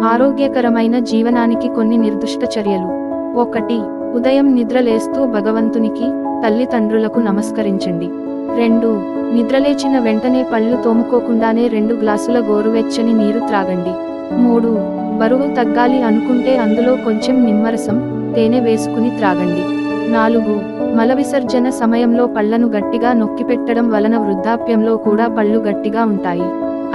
ఆరోగ్యకరమైన జీవనానికి కొన్ని నిర్దిష్ట చర్యలు. 1. ఉదయం నిద్రలేస్తూ భగవంతునికి, తల్లిదండ్రులకు నమస్కరించండి. 2. నిద్రలేచిన వెంటనే పళ్ళు తోముకోకుండానే 2 గ్లాసుల గోరువెచ్చని నీరు త్రాగండి. 3. బరువు తగ్గాలి అనుకుంటే అందులో కొంచెం నిమ్మరసం, తేనె వేసుకుని త్రాగండి. 4. మల విసర్జన సమయంలో పళ్లను గట్టిగా నొక్కిపెట్టడం వలన వృద్ధాప్యంలో కూడా పళ్ళు గట్టిగా ఉంటాయి.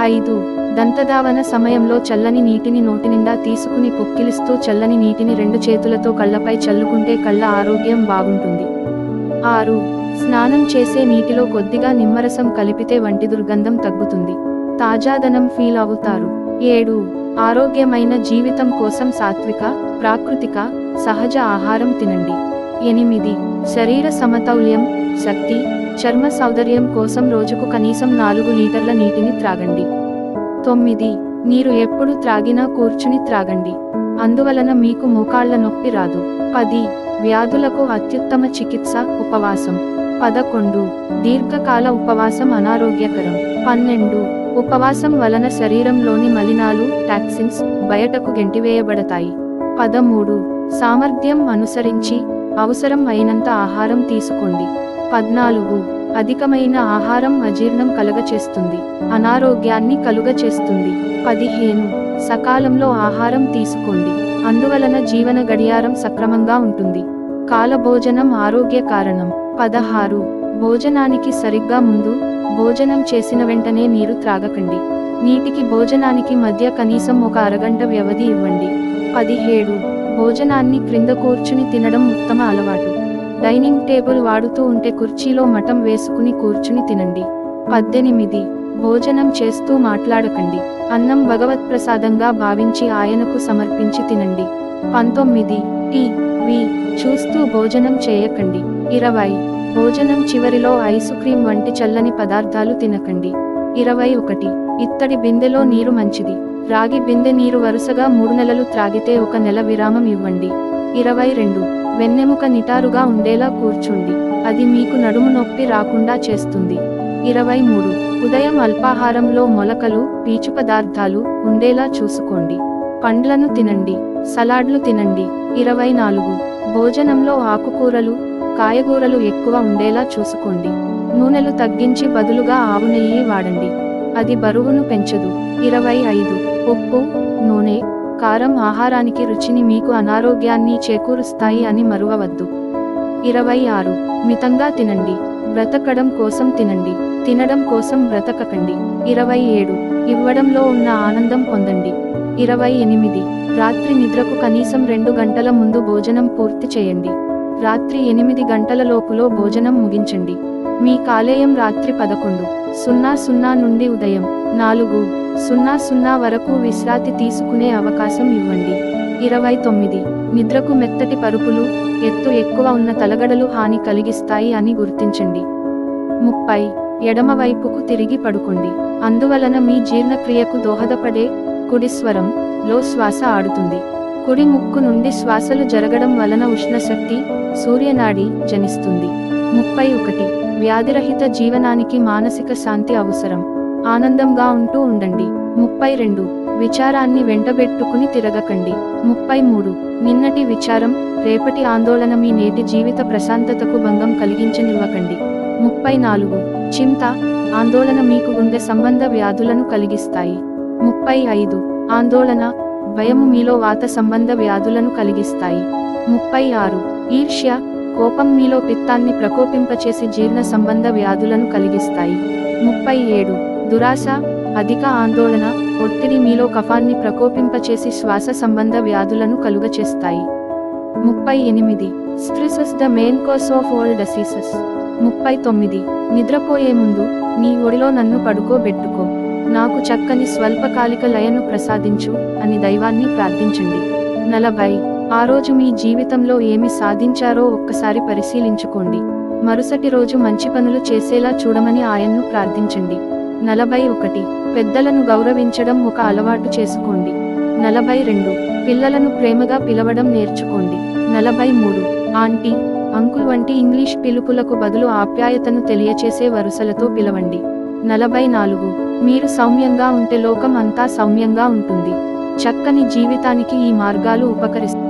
5. దంతధావన సమయంలో చల్లని నీటిని నోటినిండా తీసుకుని పొక్కిలిస్తూ చల్లని నీటిని 2 చేతులతో కళ్ళపై చల్లుకుంటే కళ్ళ ఆరోగ్యం బాగుంటుంది. 6. స్నానం చేసే నీటిలో కొద్దిగా నిమ్మరసం కలిపితే వంటి దుర్గంధం తగ్గుతుంది, తాజాదనం ఫీల్ అవుతారు. 7. ఆరోగ్యమైన జీవితం కోసం సాత్విక, ప్రాకృతిక, సహజ ఆహారం తినండి. 8. శరీర సమతౌల్యం, శక్తి, చర్మ సౌందర్యం కోసం రోజుకు కనీసం 4 లీటర్ల నీటిని త్రాగండి. 9. నీరు ఎప్పుడు త్రాగినా కూర్చుని త్రాగండి, అందువలన మీకు మోకాళ్ల నొప్పి రాదు. 10. వ్యాధులకు అత్యుత్తమ చికిత్స ఉపవాసం. 11. దీర్ఘకాల ఉపవాసం అనారోగ్యకరం. 12. ఉపవాసం వలన శరీరంలోని మలినాలు, టాక్సిన్స్ బయటకు గెంటివేయబడతాయి. 13. సామర్థ్యం అనుసరించి అవసరం అయినంత ఆహారం తీసుకోండి. 14. అధికమైన ఆహారం అజీర్ణం కలుగచేస్తుంది, అనారోగ్యాన్ని కలుగచేస్తుంది. 15. సకాలంలో ఆహారం తీసుకోండి, అందువలన జీవన గడియారం సక్రమంగా ఉంటుంది. కాలభోజనం ఆరోగ్య కారణం. 16. భోజనానికి సరిగ్గా ముందు, భోజనం చేసిన వెంటనే నీరు త్రాగకండి. నీటికి భోజనానికి మధ్య కనీసం 1 అరగంట వ్యవధి ఇవ్వండి. 17. భోజనాన్ని క్రింద కూర్చుని తినడం ఉత్తమ అలవాటు. డైనింగ్ టేబుల్ వాడుతూ ఉంటే కుర్చీలో మఠం వేసుకుని కూర్చుని తినండి. 18. భోజనం చేస్తూ మాట్లాడకండి, అన్నం భగవత్ప్రసాదంగా భావించి ఆయనకు సమర్పించి తినండి. 19. టీవీ చూస్తూ భోజనం చేయకండి. 20. భోజనం చివరిలో ఐసుక్రీం వంటి చల్లని పదార్థాలు తినకండి. 21. ఇత్తడి బిందెలో నీరు మంచిది, రాగి బిందె నీరు వరుసగా 3 నెలలు త్రాగితే 1 నెల విరామం ఇవ్వండి. 22. వెన్నెముక నిటారుగా ఉండేలా కూర్చోండి, అది మీకు నడుము నొప్పి రాకుండా చేస్తుంది. 23. ఉదయం అల్పాహారంలో మొలకలు, పీచు పదార్థాలు ఉండేలా చూసుకోండి, పండ్లను తినండి, సలాడ్లు తినండి. 24. భోజనంలో ఆకుకూరలు, కాయగూరలు ఎక్కువ ఉండేలా చూసుకోండి. నూనెలు తగ్గించి బదులుగా ఆవు నెయ్యి వాడండి, అది బరువును పెంచదు. 25. ఉప్పు, నూనె, కారం ఆహారానికి రుచిని మీకు అనారోగ్యాన్ని చేకూరుస్తాయి అని మరువవద్దు. 26. మితంగా తినండి, బ్రతకడం కోసం తినండి, తినడం కోసం బ్రతకకండి. 27. ఇవ్వడంలో ఉన్న ఆనందం పొందండి. 28. రాత్రి నిద్రకు కనీసం 2 గంటల ముందు భోజనం పూర్తి చేయండి, రాత్రి 8 గంటల లోపులో భోజనం ముగించండి. మీ కాలేయం రాత్రి 11:00 నుండి ఉదయం 4:00 వరకు విశ్రాంతి తీసుకునే అవకాశం ఇవ్వండి. 29. నిద్రకు మెత్తటి పరుపులు, ఎత్తు ఎక్కువ ఉన్న తలగడలు హాని కలిగిస్తాయి అని గుర్తించండి. 30. ఎడమవైపుకు తిరిగి పడుకోండి, అందువలన మీ జీర్ణక్రియకు దోహదపడే కుడి స్వరం లో శ్వాస ఆడుతుంది. కుడి ముక్కు నుండి శ్వాసలు జరగడం వలన ఉష్ణశక్తి, సూర్యనాడి జనిస్తుంది. 31. వ్యాధిరహిత జీవనానికి మానసిక శాంతి అవసరం, ఆనందంగా ఉంటూ ఉండండి. 32. విచారాన్ని వెంటబెట్టుకుని తిరగకండి. 33. నిన్నటి విచారం, రేపటి ఆందోళన మీ నేటి జీవిత ప్రశాంతతకు భంగం కలిగించనివ్వకండి. 34. చింత, ఆందోళన మీకు గుండె సంబంధ వ్యాధులను కలిగిస్తాయి. 35. ఆందోళన, భయము మీలో వాత సంబంధ వ్యాధులను కలిగిస్తాయి. 36. ఈర్ష్య, కోపం మీలో పిత్తాన్ని ప్రకోపింపచేసి జీర్ణ సంబంధ వ్యాధులను కలిగిస్తాయి. 37. దురాశ, అధిక ఆందోళన, ఒత్తిడి మీలో కఫాన్ని ప్రకోపింపచేసి శ్వాస సంబంధ వ్యాధులను కలుగచేస్తాయి. 38. Stress is the main cause of all diseases. 39. నిద్రపోయే ముందు, నీ ఒడిలో నన్ను పడుకోబెట్టుకో, నాకు చక్కని స్వల్పకాలిక లయను ప్రసాదించు అని దైవాన్ని ప్రార్థించండి. 40. ఆ రోజు మీ జీవితంలో ఏమి సాధించారో ఒక్కసారి పరిశీలించుకోండి, మరుసటి రోజు మంచి పనులు చేసేలా చూడమని ఆయన్ను ప్రార్థించండి. 41. పెద్దలను గౌరవించడం ఒక అలవాటు చేసుకోండి. 42. పిల్లలను ప్రేమగా పిలవడం నేర్చుకోండి. 43. ఆంటీ, అంకుల్ వంటి ఇంగ్లీష్ పిలుపులకు బదులు ఆప్యాయతను తెలియచేసే వరుసలతో పిలవండి. 44. మీరు సౌమ్యంగా ఉంటే లోకం అంతా సౌమ్యంగా ఉంటుంది. చక్కని జీవితానికి ఈ మార్గాలు ఉపకరిస్తాయి.